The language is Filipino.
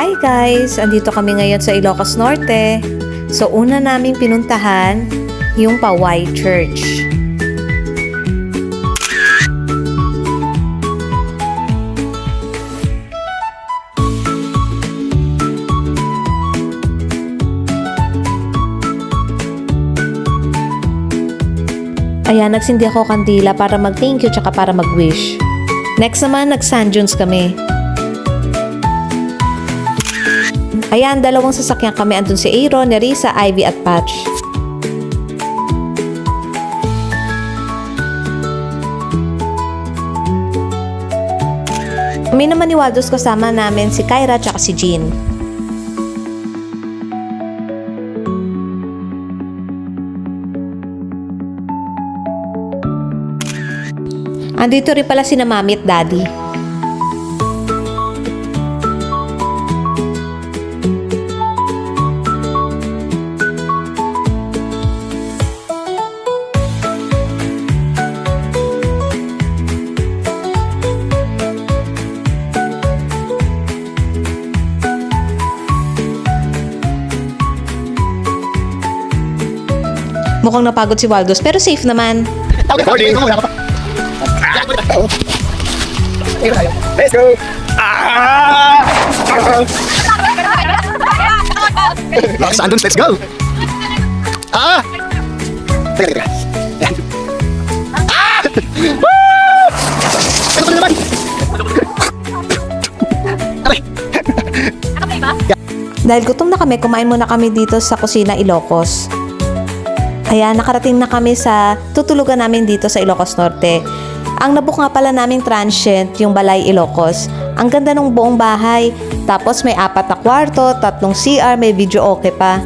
Hi guys! Andito kami ngayon sa Ilocos Norte. So una naming pinuntahan yung Paway Church. Ayan, nagsindi ako kandila para mag-thank you tsaka para mag-wish. Next naman, nag-sand dunes kami. Ayan, dalawang sasakyan kami. Andun si Aaron, Nerissa, Ivy at Patch. Kami naman ni Waldos kasama namin si Kyra at si Jean. Andito rin pala si na Mami at Daddy. Mukhang napagod si Waldos pero safe naman. Let's go! Mga sandons, let's go! Teka. Ayan. Woo! Ano ba naman? Aray! Dahil gutom na kami, kumain muna kami dito sa Kusina Ilocos. Ayan, nakarating na kami sa tutulugan namin dito sa Ilocos Norte. Ang nabook nga pala naming transient, yung Balay Ilocos. Ang ganda ng buong bahay. Tapos may 4 na kwarto, 3 CR, may video okay pa.